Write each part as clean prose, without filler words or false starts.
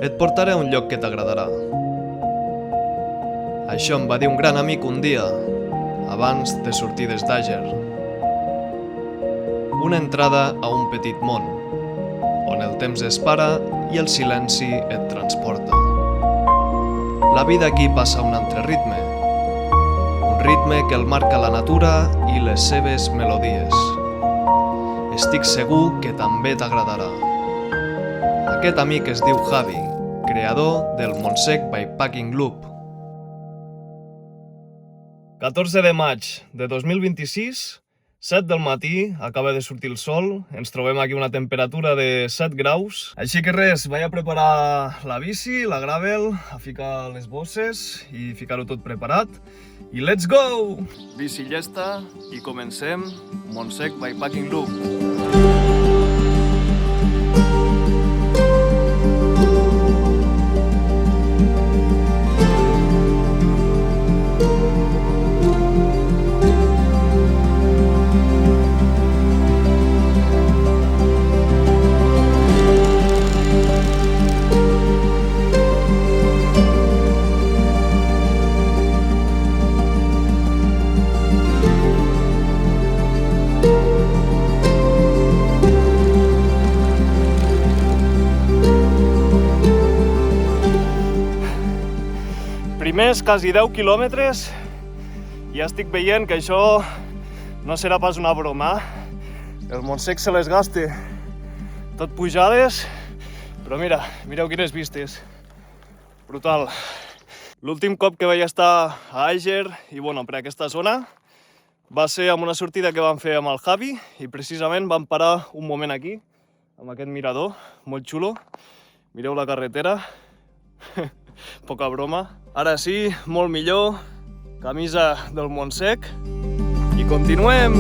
Et portaré a un lloc que t'agradarà. Això em va dir un gran amic un dia, abans de sortir des d'Àger. Una entrada a un petit món, on el temps es para i el silenci et transporta. La vida aquí passa a un altre ritme, un ritme que el marca la natura i les seves melodies. Estic segur que també t'agradarà. Aquest amic es diu Javi, creador del Montsec Bikepacking Loop. 14 de maig de 2026, 7 del matí, acaba de sortir el sol, ens trobem aquí una temperatura de 7 graus. Així que res, vaig a preparar la bici, la gravel, a ficar les bosses i ficar-ho tot preparat. I let's go! Bici llesta i comencem Montsec Bikepacking Loop. Primers quasi 10 quilòmetres i ja estic veient que això no serà pas una broma. El Montsec se les gaste. Tot pujades, però mireu quines vistes. Brutal. L'últim cop que vaig estar a Àger i per aquesta zona va ser amb una sortida que vam fer amb el Javi i precisament vam parar un moment aquí, amb aquest mirador, molt xulo. Mireu la carretera. Poca broma. Ara sí, molt millor, camisa del Montsec i continuem!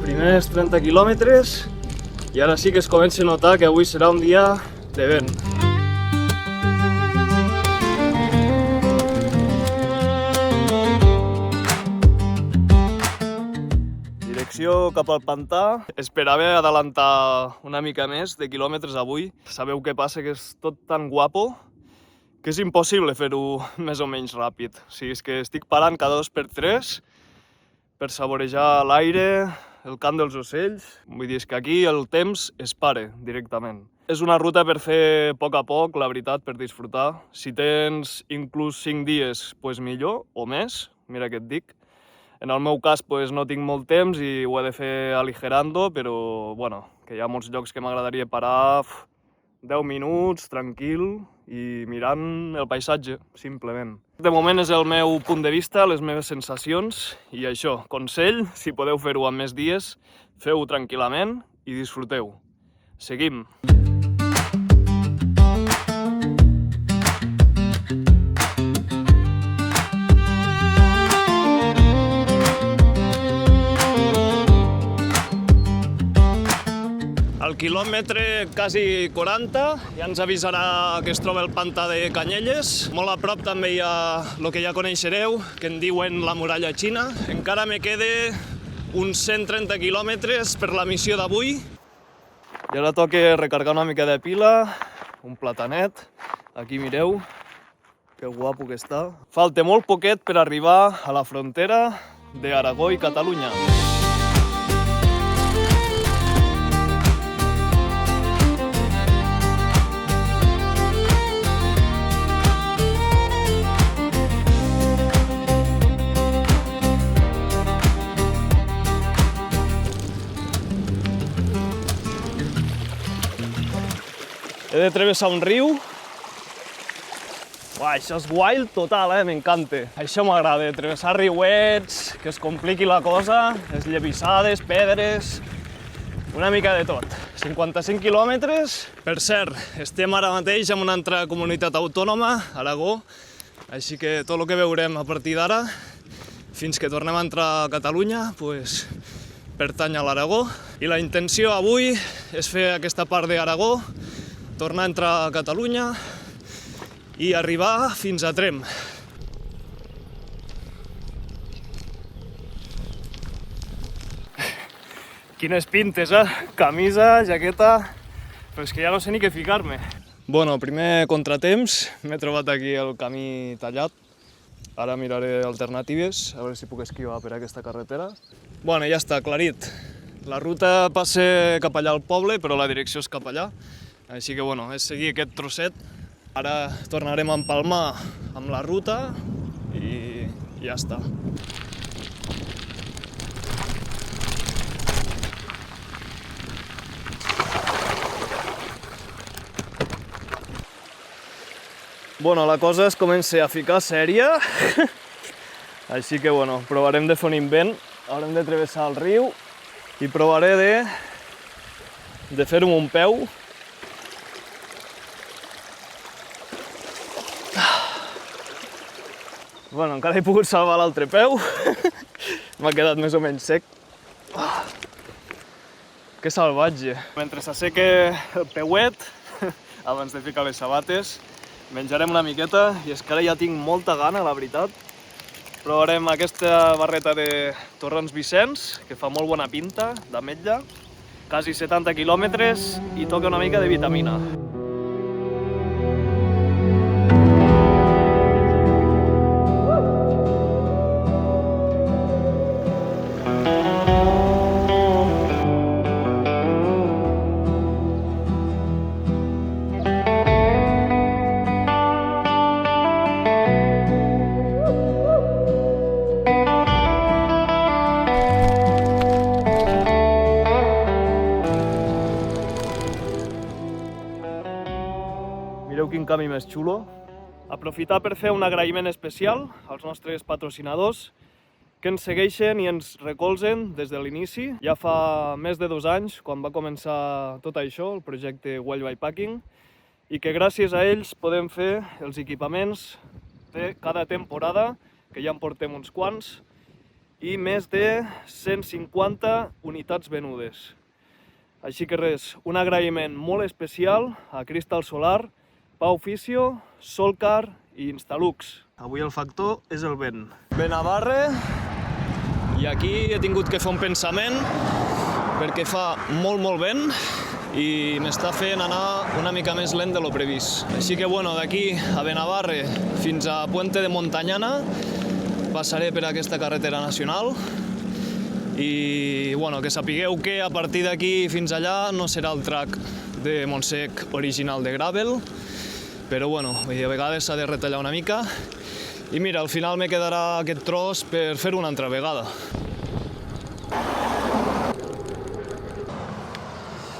Primers 30 quilòmetres i ara sí que es comença a notar que avui serà un dia de vent. Direcció cap al pantà. Esperava adelantar una mica més de quilòmetres avui. Sabeu què passa? Que és tot tan guapo que és impossible fer-ho més o menys ràpid. O sigui, és que estic parant cada 2 per 3 per saborejar l'aire, el cant dels ocells. Vull dir, és que aquí el temps es para directament. És una ruta per fer a poc, la veritat, per disfrutar. Si tens inclús 5 dies, doncs millor, o més, mira què et dic. En el meu cas no tinc molt temps i ho he de fer aligerando, però que hi ha molts llocs que m'agradaria parar 10 minuts, tranquil, i mirant el paisatge, simplement. De moment és el meu punt de vista, les meves sensacions, i això, consell, si podeu fer-ho en més dies, feu-ho tranquil·lament i disfruteu. Seguim! Al quilòmetre quasi 40 ja ens avisarà que es troba el pantà de Canyelles. Molt a prop també hi ha el que ja coneixereu, que en diuen la muralla xina. Encara me queda uns 130 quilòmetres per la missió d'avui. I ara toca recargar una mica de pila, un platanet. Aquí mireu, que guapo que està. Falta molt poquet per arribar a la frontera d'Aragó i Catalunya. He de travessar un riu. Això és wild total, m'encanta. Això m'agrada, travessar riuets, que es compliqui la cosa, esllavissades, pedres, una mica de tot. 55 quilòmetres. Per cert, estem ara mateix en una altra comunitat autònoma, Aragó, així que tot el que veurem a partir d'ara fins que tornem a entrar a Catalunya, pertany a l'Aragó. I la intenció avui és fer aquesta part d'Aragó, tornar a entrar a Catalunya i arribar fins a Tremp. Quines pintes, camisa, jaqueta... Però és que ja no sé ni què ficar-me. Bueno, primer contratemps, m'he trobat aquí el camí tallat. Ara miraré alternatives, a veure si puc esquivar per aquesta carretera. Bueno, ja està, aclarit. La ruta passa cap allà al poble, però la direcció és cap allà. Així que, bueno, és seguir aquest trosset. Ara tornarem a empalmar amb la ruta i ja està. Bueno, la cosa es comença a ficar sèria, així que, bueno, provarem de fer un invent. Haurem de travessar el riu i provaré de fer-ho amb un peu. Bueno, encara he pogut salvar l'altre peu, m'ha quedat més o menys sec. Que salvatge. Mentre s'asseca el peuet, abans de ficar les sabates, menjarem una miqueta i és que ara ja tinc molta gana, la veritat. Provarem aquesta barreta de Torrons Vicenç, que fa molt bona pinta, d'ametlla. Quasi 70 quilòmetres i toca una mica de vitamina. Mireu quin camí més xulo. Aprofitar per fer un agraïment especial als nostres patrocinadors que ens segueixen i ens recolzen des de l'inici. Ja fa més de 2 anys, quan va començar tot això, el projecte Wild Bikepacking, i que gràcies a ells podem fer els equipaments de cada temporada, que ja en portem uns quants, i més de 150 unitats venudes. Així que res, un agraïment molt especial a Crystal Solar, Pau Fisio, Solcar i Instalux. Avui el factor és el vent. Ve Navarre i aquí he tingut que fer un pensament perquè fa molt vent i m'està fent anar una mica més lent de lo previst. Així que bueno, d'aquí a Benavarre fins a Puente de Montañana passaré per aquesta carretera nacional i bueno, que sapigueu que a partir d'aquí fins allà no serà el track de Montsec original de gravel, però bueno, a vegades s'ha de retallar una mica i mira, al final me quedarà aquest tros per fer una altra vegada.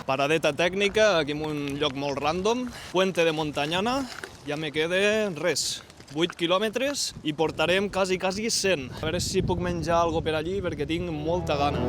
Paradeta tècnica, aquí en un lloc molt random. Puente de Montañana, ja me queda res, 8 quilòmetres i portarem quasi 100. A veure si puc menjar alguna per allí perquè tinc molta gana.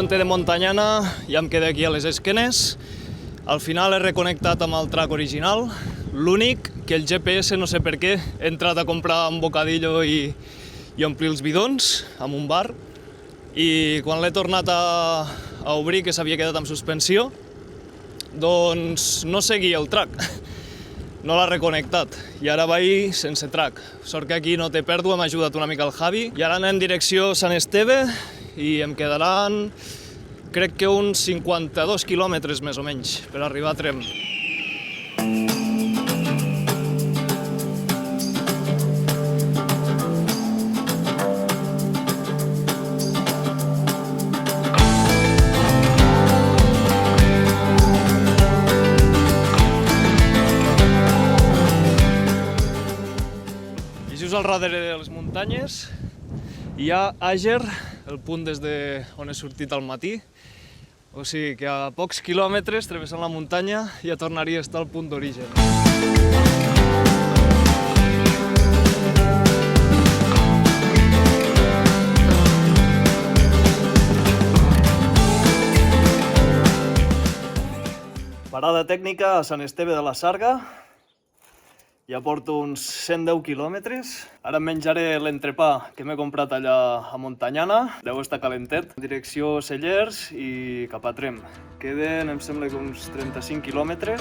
Puente de Montañana, ja em quedé aquí a les esquenes. Al final he reconnectat amb el track original. L'únic que el GPS, no sé per què, he entrat a comprar un bocadillo i omplir els bidons amb un bar. I quan l'he tornat a obrir, que s'havia quedat en suspensió, doncs no seguia el track. No l'ha reconnectat i ara vaig sense track. Sort que aquí no té pèrdua, m'ha ajudat una mica el Javi. I ara anem en direcció Sant Esteve i em quedaran, crec que uns 52 quilòmetres més o menys per arribar a Tremp. al darrere de les muntanyes i hi ha Àger, el punt des d'on he sortit al matí. O sigui que a pocs quilòmetres, travessant la muntanya, ja tornaria a estar al punt d'origen. Parada tècnica a Sant Esteve de la Sarga. Ja porto uns 110 quilòmetres. Ara em menjaré l'entrepà que m'he comprat allà a Montanyana. Deu estar calentet. Direcció Cellers i cap a Tremp. Queden, em sembla que uns 35 quilòmetres.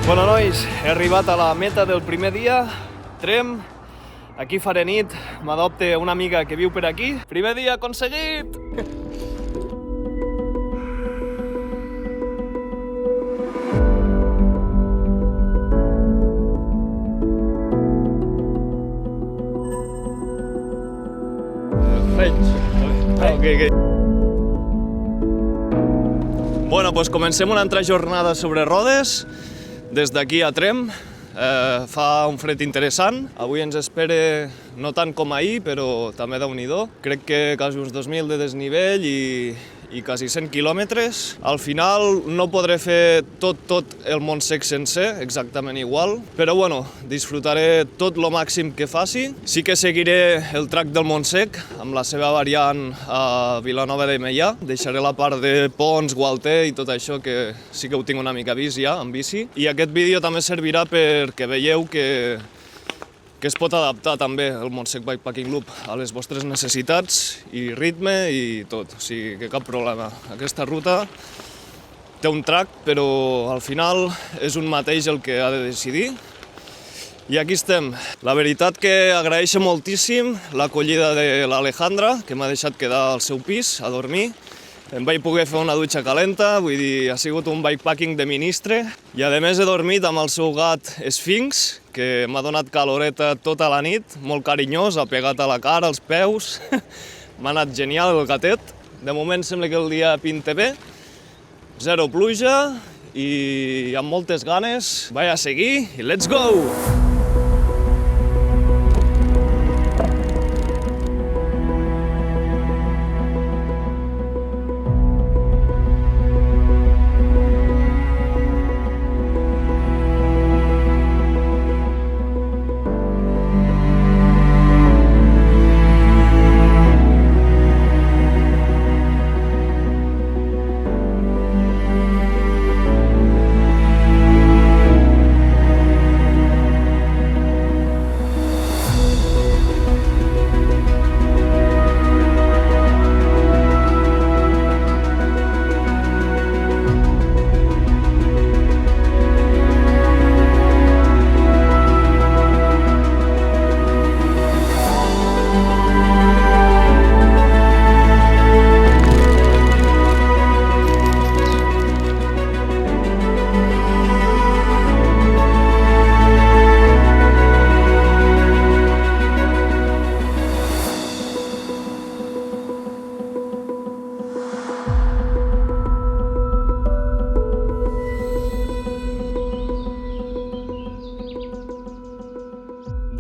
Bueno, nois, he arribat a la meta del primer dia, Tremp. Aquí faré nit, m'adopte una amiga que viu per aquí. Primer dia aconseguit! Ok. Bueno, pues comencem una altra jornada sobre rodes. Des d'aquí a Tremp, fa un fred interessant. Avui ens espera no tant com ahir, però també déu-n'hi-do. Crec que quasi uns 2.000 de desnivell i quasi 100 quilòmetres. Al final no podré fer tot el Montsec sencer, exactament igual, però bueno, disfrutaré tot lo màxim que faci. Sí que seguiré el track del Montsec, amb la seva variant a Vilanova de Meià. Deixaré la part de Pons, Gualter i tot això, que sí que ho tinc una mica vist ja, en bici. I aquest vídeo també servirà perquè veieu que es pot adaptar també el Montsec Bikepacking Loop a les vostres necessitats i ritme i tot, o sigui que cap problema. Aquesta ruta té un track, però al final és un mateix el que ha de decidir. I aquí estem. La veritat que agraeixo moltíssim l'acollida de l'Alejandra, que m'ha deixat quedar al seu pis a dormir. Em vaig poder fer una dutxa calenta, vull dir, ha sigut un bikepacking de ministre. I a més he dormit amb el seu gat Sphinx, que m'ha donat caloreta tota la nit, molt carinyós, ha pegat a la cara, als peus. M'ha anat genial el gatet. De moment sembla que el dia pinta bé. Zero pluja i amb moltes ganes. Vaig a seguir i let's go!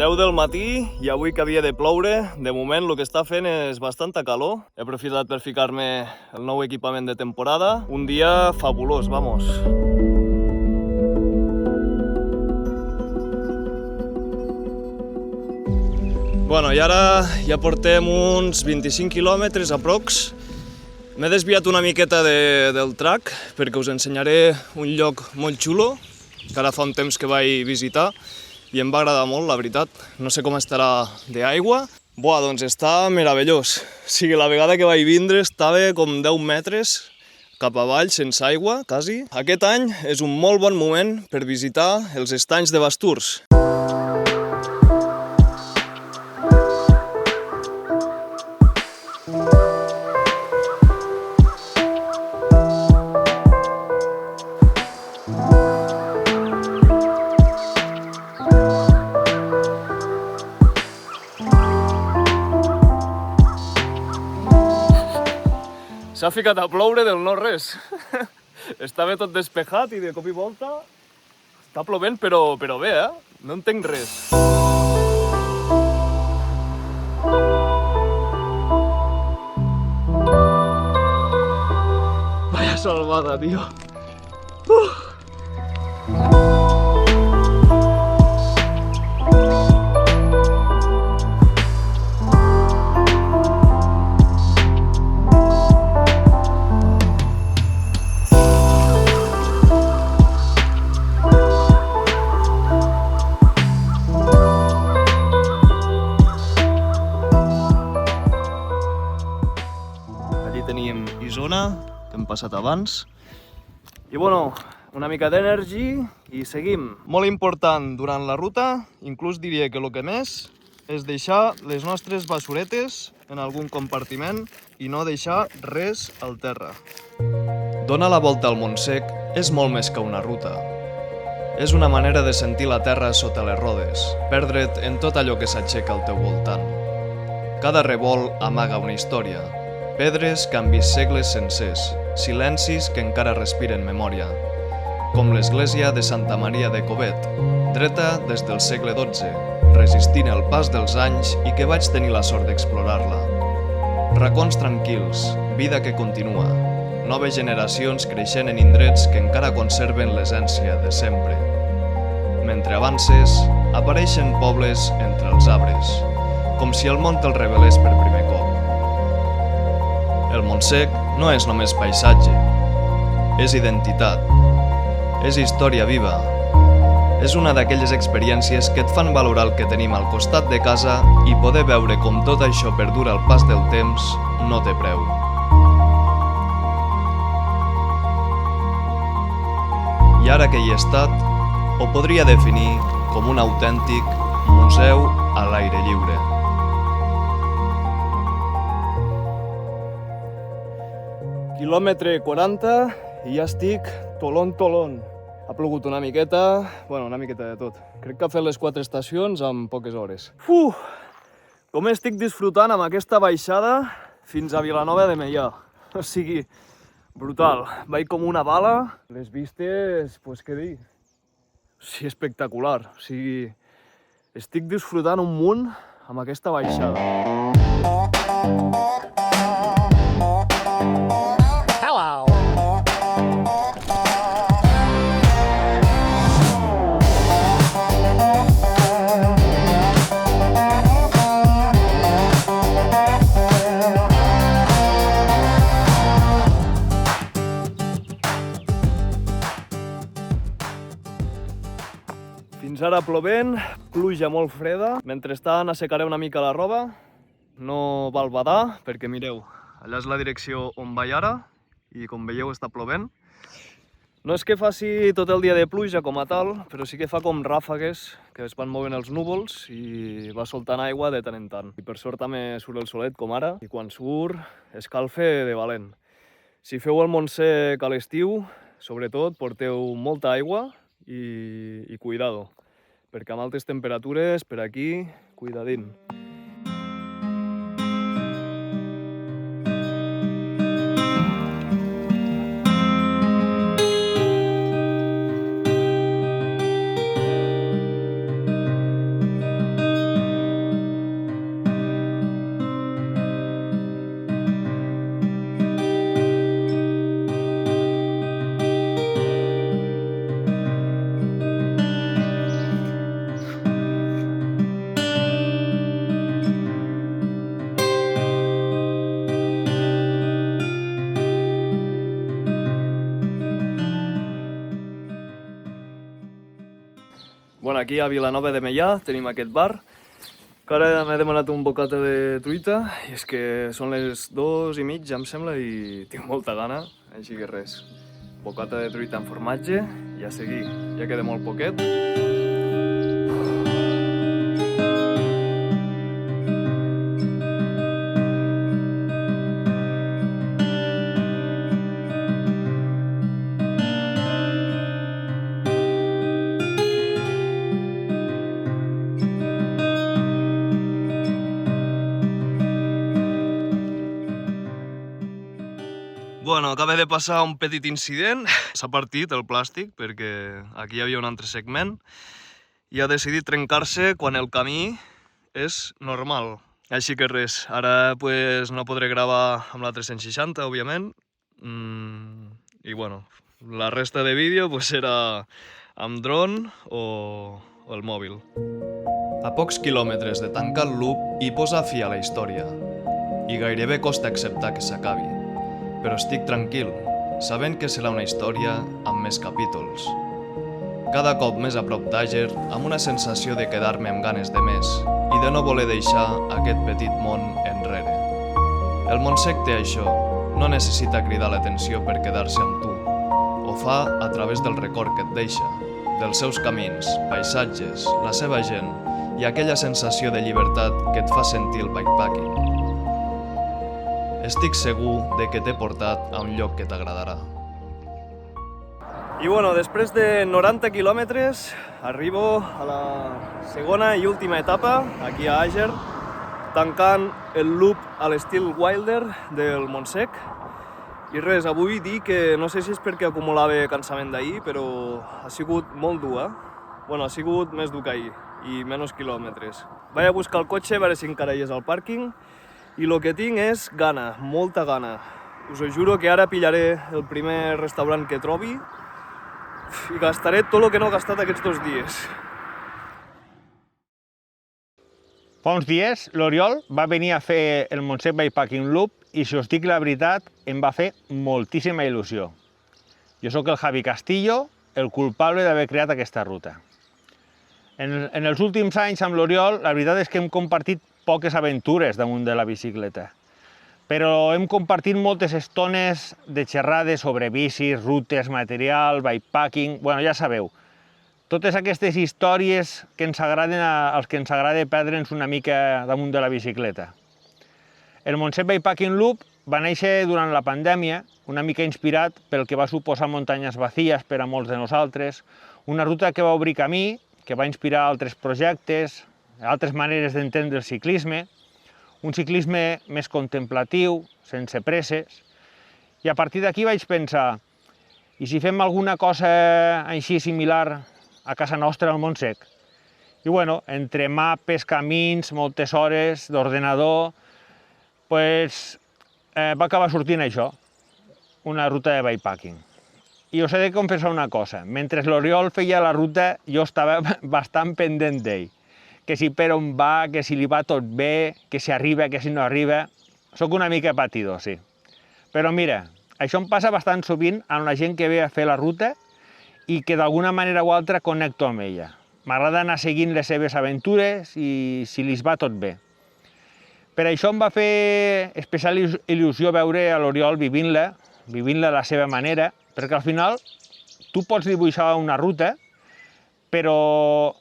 10 del matí i avui que havia de ploure, de moment el que està fent és bastanta calor. He aprofitat per ficar-me el nou equipament de temporada. Un dia fabulós, vamos. Bueno, i ara ja portem uns 25 quilòmetres aprox. M'he desviat una miqueta del track perquè us ensenyaré un lloc molt xulo que ara fa un temps que vaig visitar i em va agradar molt, la veritat. No sé com estarà d'aigua. Buah, doncs està meravellós. O sigui, la vegada que vaig vindre estava com 10 metres cap avall, sense aigua, quasi. Aquest any és un molt bon moment per visitar els estanys de Basturs. S'ha ficat a ploure del no-res. Estava tot despejat i de cop i volta està plovent, però bé, eh? No entenc res. Vaya salvada, tio. Teníem Isona, que hem passat abans. I bueno, una mica d'energy i seguim. Molt important durant la ruta, inclús diria que el que més, és deixar les nostres basuretes en algun compartiment i no deixar res al terra. Donar la volta al Montsec és molt més que una ruta. És una manera de sentir la terra sota les rodes, perdre't en tot allò que s'aixeca al teu voltant. Cada revolt amaga una història. Pedres que han vist segles sencers, silencis que encara respiren memòria, com l'església de Santa Maria de Covet, dreta des del segle XII, resistint el pas dels anys i que vaig tenir la sort d'explorar-la. Racons tranquils, vida que continua, noves generacions creixent en indrets que encara conserven l'essència de sempre. Mentre avances, apareixen pobles entre els arbres, com si el món te'l revelés per primer cop. El Montsec no és només paisatge, és identitat, és història viva. És una d'aquelles experiències que et fan valorar el que tenim al costat de casa i poder veure com tot això perdura al pas del temps no té preu. I ara que hi he estat, ho podria definir com un autèntic museu a l'aire lliure. Quilòmetre 40 i ja estic tolon. Ha plogut una miqueta, bueno, una miqueta de tot. Crec que ha fet les 4 estacions en poques hores. Com estic disfrutant amb aquesta baixada fins a Vilanova de Meià. O sigui, brutal. Vaig com una bala. Les vistes, pues què dir? O sigui, espectacular. O sigui, estic disfrutant un munt amb aquesta baixada. Fins ara plovent, pluja molt freda. Mentrestant assecaré una mica la roba. No val badar, perquè mireu, allà és la direcció on vaig ara i com veieu està plovent. No és que faci tot el dia de pluja com a tal, però sí que fa com ràfegues que es van movent els núvols i va soltant aigua de tant en tant. I per sort també surt el solet com ara i quan surt escalfa de valent. Si feu el Montsec a l'estiu, sobretot porteu molta aigua i cuidado, perquè amb altes temperatures per aquí, cuidadín. aquí a Vilanova de Meià tenim aquest bar, que ara m'he demanat un bocata de truita, i és que són les 2:30, ja em sembla, i tinc molta gana, així que res. Bocata de truita amb formatge, i a seguir, ja queda molt poquet. Bueno, acaba de passar un petit incident. S'ha partit el plàstic perquè aquí hi havia un altre segment i ha decidit trencar-se quan el camí és normal. Així que res, ara pues, no podré gravar amb la 360, òbviament. I bueno, la resta de vídeo pues, serà amb dron o el mòbil. A pocs quilòmetres de tancar el loop i posar fi a la història. I gairebé costa acceptar que s'acabi. Però estic tranquil, sabent que serà una història amb més capítols. Cada cop més a prop d'Àger, amb una sensació de quedar-me amb ganes de més i de no voler deixar aquest petit món enrere. El Montsec té això, no necessita cridar l'atenció per quedar-se amb tu. Ho fa a través del record que et deixa, dels seus camins, paisatges, la seva gent i aquella sensació de llibertat que et fa sentir el bikepacking. Estic segur de que t'he portat a un lloc que t'agradarà. I bueno, després de 90 quilòmetres arribo a la segona i última etapa, aquí a Àger, tancant el loop a l'estil Wilder del Montsec. I res, avui dir que no sé si és perquè acumulava cansament d'ahir, però ha sigut molt dur, Bueno, ha sigut més dur que ahir i menys quilòmetres. Vaig a buscar el cotxe, a veure si encara hi és al pàrquing, i el que tinc és gana, molta gana. Us ho juro que ara pillaré el primer restaurant que trobi i gastaré tot el que no he gastat aquests 2 dies. Fa uns dies l'Oriol va venir a fer el Montsec Bikepacking Loop i, si us dic la veritat, em va fer moltíssima il·lusió. Jo sóc el Javi Castillo, el culpable d'haver creat aquesta ruta. En els últims anys amb l'Oriol, la veritat és que hem compartit poques aventures damunt de la bicicleta, però hem compartit moltes estones de xerrades sobre bicis, rutes, material, bikepacking. Bueno, ja sabeu, totes aquestes històries que ens agraden als que ens agrada perdre'ns una mica damunt de la bicicleta. El Montsec Bikepacking Loop va néixer durant la pandèmia, una mica inspirat pel que va suposar Muntanyes Vacíes per a molts de nosaltres, una ruta que va obrir camí, que va inspirar altres projectes, altres maneres d'entendre el ciclisme, un ciclisme més contemplatiu, sense presses, i a partir d'aquí vaig pensar, i si fem alguna cosa així similar a casa nostra al Montsec? I bueno, entre mapes, camins, moltes hores d'ordenador, va acabar sortint això, una ruta de bikepacking. I us he de confessar una cosa, mentre l'Oriol feia la ruta jo estava bastant pendent d'ell, que si per on va, que si li va tot bé, que si arriba, que si no arriba. Soc una mica patidor, sí. Però mira, això em passa bastant sovint amb la gent que ve a fer la ruta i que d'alguna manera o altra connecto amb ella. M'agrada anar seguint les seves aventures i si li va tot bé. Per això em va fer especial il·lusió veure a l'Oriol vivint-la a la seva manera, perquè al final tu pots dibuixar una ruta, però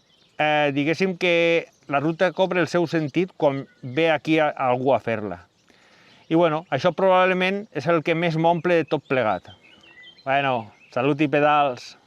diguéssim que la ruta cobra el seu sentit quan ve aquí algú a fer-la. I bueno, això probablement és el que més m'omple de tot plegat. Bueno, salut i pedals!